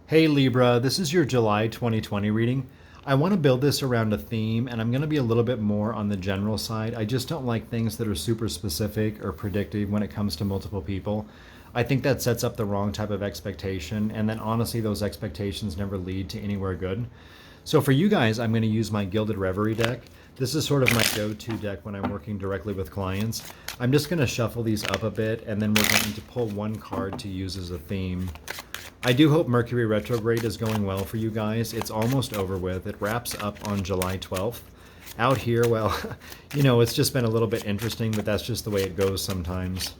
Hey Libra, this is your July 2020 reading. I want to build this around a theme, and I'm going to be a little bit more on the general side. I just don't like things that are super specific or predictive when it comes to multiple people. I think that sets up the wrong type of expectation, and then honestly, those expectations never lead to anywhere good. So for you guys, I'm going to use my Gilded Reverie deck. This is sort of my go-to deck when I'm working directly with clients. I'm just going to shuffle these up a bit, and then we're going to pull one card to use as a theme. I do hope Mercury retrograde is going well for you guys. It's almost over with. It wraps up on July 12th. Out here, well, it's just been a little bit interesting, but that's just the way it goes sometimes.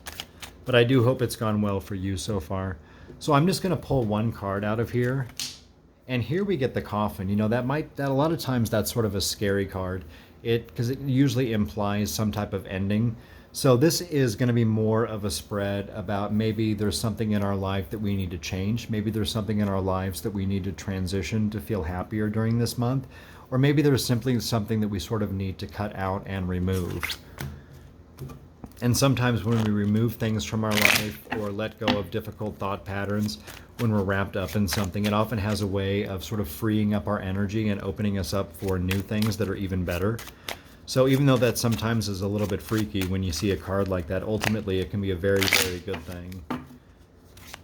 But I do hope it's gone well for you so far. So I'm just going to pull one card out of here. And here we get the coffin. That a lot of times that's sort of a scary card. Because it usually implies some type of ending. So this is going to be more of a spread about maybe there's something in our life that we need to change. Maybe there's something in our lives that we need to transition to feel happier during this month. Or maybe there's simply something that we sort of need to cut out and remove. And sometimes when we remove things from our life or let go of difficult thought patterns, when we're wrapped up in something, it often has a way of sort of freeing up our energy and opening us up for new things that are even better. So even though that sometimes is a little bit freaky when you see a card like that, ultimately it can be a very, very good thing.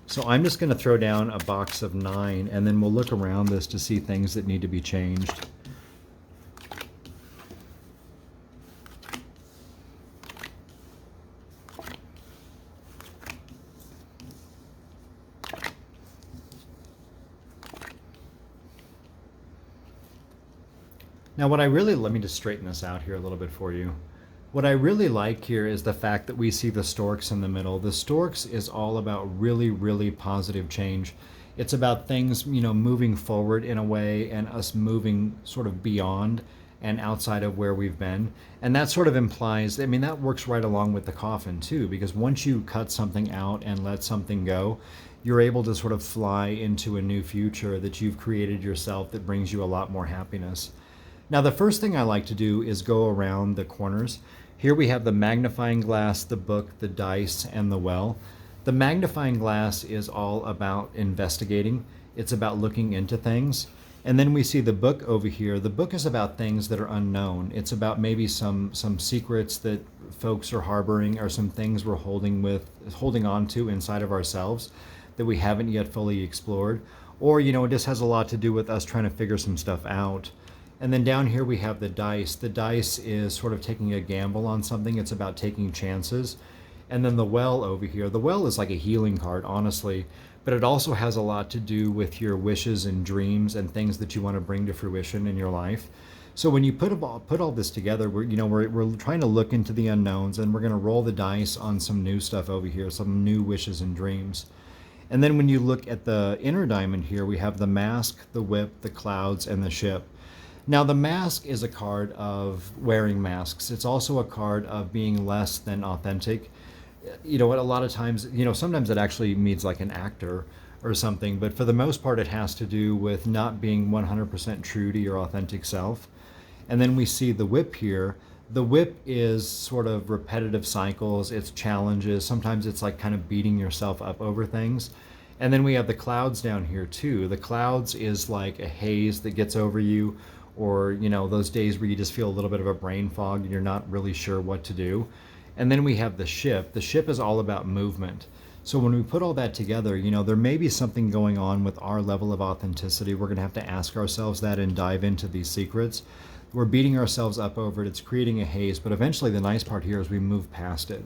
So I'm just going to throw down a box of 9, and then we'll look around this to see things that need to be changed. Now let me just straighten this out here a little bit for you. What I really like here is the fact that we see the storks in the middle. The storks is all about really, really positive change. It's about things, moving forward in a way and us moving sort of beyond and outside of where we've been. And that sort of implies, that works right along with the coffin too, because once you cut something out and let something go, you're able to sort of fly into a new future that you've created yourself that brings you a lot more happiness. Now, the first thing I like to do is go around the corners. Here we have the magnifying glass, the book, the dice, and the well. The magnifying glass is all about investigating. It's about looking into things. And then we see the book over here. The book is about things that are unknown. It's about maybe some secrets that folks are harboring, or some things we're holding on to inside of ourselves that we haven't yet fully explored. Or, it just has a lot to do with us trying to figure some stuff out. And then down here we have the dice. The dice is sort of taking a gamble on something. It's about taking chances. And then the well over here. The well is like a healing card, honestly, but it also has a lot to do with your wishes and dreams and things that you want to bring to fruition in your life. So when you put all this together, we're trying to look into the unknowns, and we're going to roll the dice on some new stuff over here, some new wishes and dreams. And then when you look at the inner diamond here, we have the mask, the whip, the clouds, and the ship. Now, the mask is a card of wearing masks. It's also a card of being less than authentic. A lot of times, sometimes it actually means like an actor or something, but for the most part, it has to do with not being 100% true to your authentic self. And then we see the whip here. The whip is sort of repetitive cycles, it's challenges. Sometimes it's like kind of beating yourself up over things. And then we have the clouds down here too. The clouds is like a haze that gets over you, or those days where you just feel a little bit of a brain fog and you're not really sure what to do. And then we have the ship. The ship is all about movement. So when we put all that together, there may be something going on with our level of authenticity. We're going to have to ask ourselves that and dive into these secrets. We're beating ourselves up over it. It's creating a haze, but eventually the nice part here is we move past it.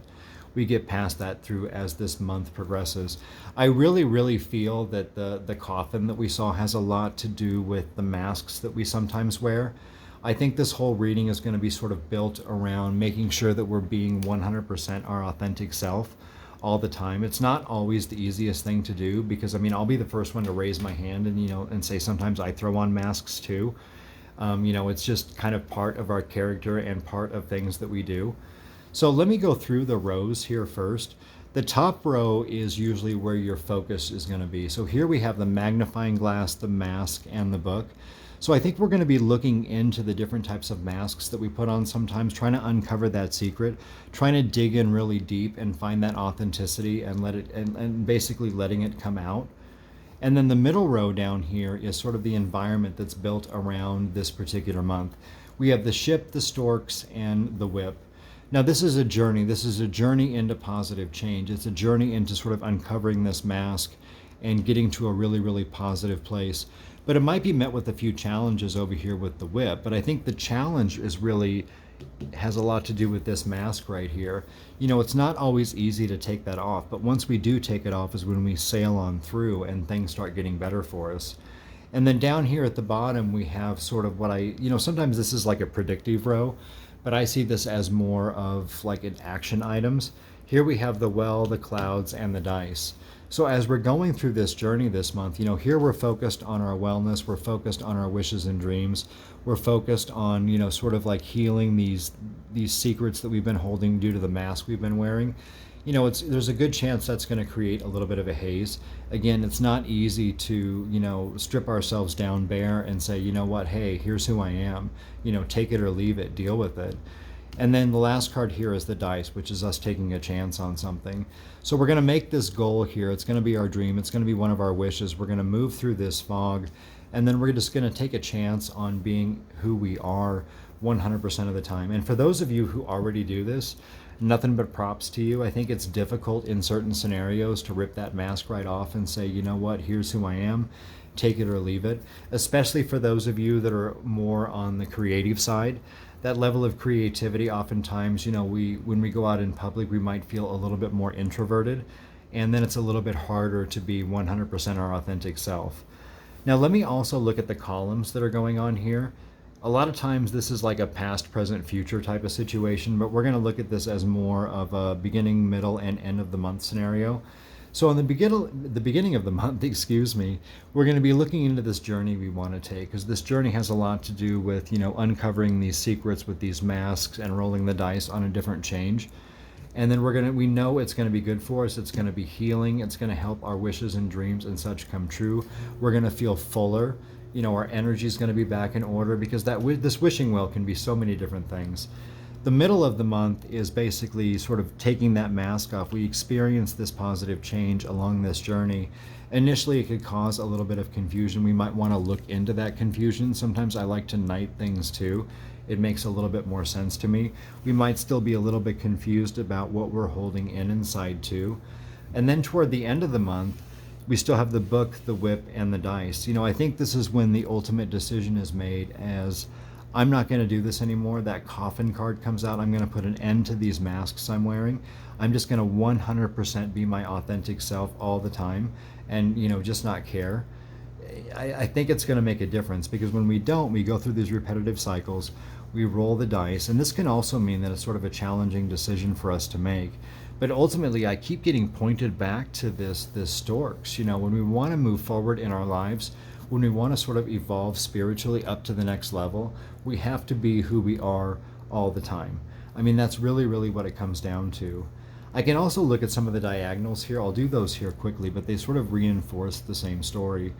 We get past that through as this month progresses. I really, really feel that the coffin that we saw has a lot to do with the masks that we sometimes wear. I think this whole reading is going to be sort of built around making sure that we're being 100% our authentic self all the time. It's not always the easiest thing to do, because I'll be the first one to raise my hand and say sometimes I throw on masks too. It's just kind of part of our character and part of things that we do. So let me go through the rows here first. The top row is usually where your focus is going to be. So here we have the magnifying glass, the mask, and the book. So I think we're going to be looking into the different types of masks that we put on sometimes, trying to uncover that secret, trying to dig in really deep and find that authenticity and let it and basically letting it come out. And then the middle row down here is sort of the environment that's built around this particular month. We have the ship, the storks, and the whip. Now, this is a journey. This is a journey into positive change. It's a journey into sort of uncovering this mask and getting to a really, really positive place. But it might be met with a few challenges over here with the whip. But I think the challenge is really has a lot to do with this mask right here. You know, it's not always easy to take that off, but once we do take it off is when we sail on through and things start getting better for us. And then down here at the bottom, we have sort of what sometimes this is like a predictive row, but I see this as more of like an action items. Here we have the well, the clouds, and the dice. So as we're going through this journey this month, here we're focused on our wellness, we're focused on our wishes and dreams, we're focused on, sort of like healing these secrets that we've been holding due to the mask we've been wearing. There's a good chance that's going to create a little bit of a haze. Again, it's not easy to, strip ourselves down bare and say, you know what, hey, here's who I am, take it or leave it, deal with it. And then the last card here is the dice, which is us taking a chance on something. So we're going to make this goal here. It's going to be our dream. It's going to be one of our wishes. We're going to move through this fog, and then we're just going to take a chance on being who we are 100% of the time. And for those of you who already do this, nothing but props to you. I think it's difficult in certain scenarios to rip that mask right off and say, you know what, here's who I am, take it or leave it. Especially for those of you that are more on the creative side. That level of creativity, oftentimes, when we go out in public, we might feel a little bit more introverted, and then it's a little bit harder to be 100% our authentic self. Now, let me also look at the columns that are going on here. A lot of times this is like a past, present, future type of situation, but we're going to look at this as more of a beginning, middle, and end of the month scenario. So in the beginning of the month, we're going to be looking into this journey we want to take, because this journey has a lot to do with, uncovering these secrets with these masks and rolling the dice on a different change. And then we know it's going to be good for us. It's going to be healing. It's going to help our wishes and dreams and such come true. We're going to feel fuller. Our energy is going to be back in order, because this wishing well can be so many different things. The middle of the month is basically sort of taking that mask off. We experience this positive change along this journey. Initially, it could cause a little bit of confusion. We might want to look into that confusion. Sometimes I like to night things too. It makes a little bit more sense to me. We might still be a little bit confused about what we're holding inside too. And then toward the end of the month, we still have the book, the whip, and the dice. I think this is when the ultimate decision is made as, I'm not going to do this anymore. That coffin card comes out. I'm going to put an end to these masks I'm wearing. I'm just going to 100% be my authentic self all the time and, just not care. I think it's going to make a difference, because when we don't, we go through these repetitive cycles, we roll the dice, and this can also mean that it's sort of a challenging decision for us to make. But ultimately, I keep getting pointed back to this storks. When we want to move forward in our lives, when we want to sort of evolve spiritually up to the next level, we have to be who we are all the time. I mean, that's really, really what it comes down to. I can also look at some of the diagonals here. I'll do those here quickly, but they sort of reinforce the same story.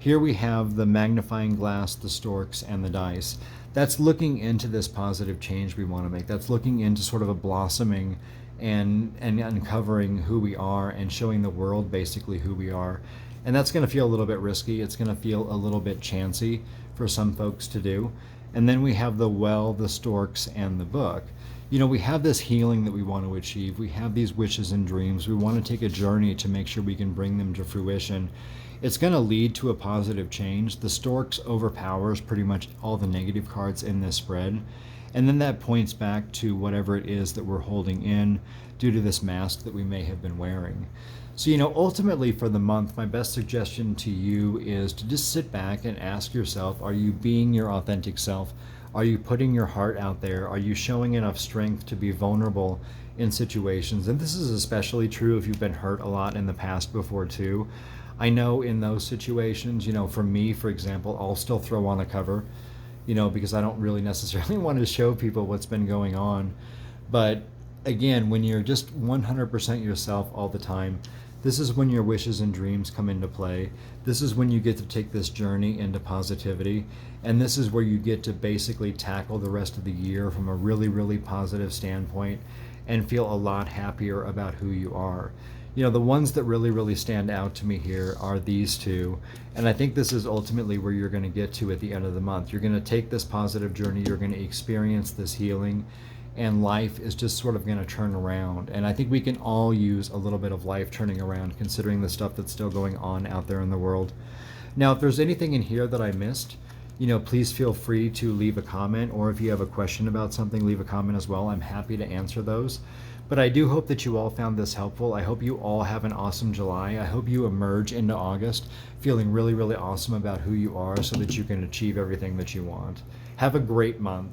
Here we have the magnifying glass, the storks, and the dice. That's looking into this positive change we want to make. That's looking into sort of a blossoming and uncovering who we are and showing the world basically who we are. And that's going to feel a little bit risky. It's going to feel a little bit chancy for some folks to do. And then we have the well, the storks, and the book. We have this healing that we want to achieve. We have these wishes and dreams. We want to take a journey to make sure we can bring them to fruition. It's going to lead to a positive change. The storks overpowers pretty much all the negative cards in this spread. And then that points back to whatever it is that we're holding in due to this mask that we may have been wearing. So, ultimately for the month, my best suggestion to you is to just sit back and ask yourself, are you being your authentic self? Are you putting your heart out there? Are you showing enough strength to be vulnerable in situations? And this is especially true if you've been hurt a lot in the past before too. I know in those situations, for me, for example, I'll still throw on a cover, because I don't really necessarily want to show people what's been going on. But again, when you're just 100% yourself all the time, this is when your wishes and dreams come into play. This is when you get to take this journey into positivity. And this is where you get to basically tackle the rest of the year from a really, really positive standpoint and feel a lot happier about who you are. The ones that really, really stand out to me here are these two. And I think this is ultimately where you're going to get to at the end of the month. You're going to take this positive journey, you're going to experience this healing, and life is just sort of going to turn around. And I think we can all use a little bit of life turning around, considering the stuff that's still going on out there in the world. Now, if there's anything in here that I missed, please feel free to leave a comment, or if you have a question about something, leave a comment as well. I'm happy to answer those. But I do hope that you all found this helpful. I hope you all have an awesome July. I hope you emerge into August feeling really, really awesome about who you are so that you can achieve everything that you want. Have a great month.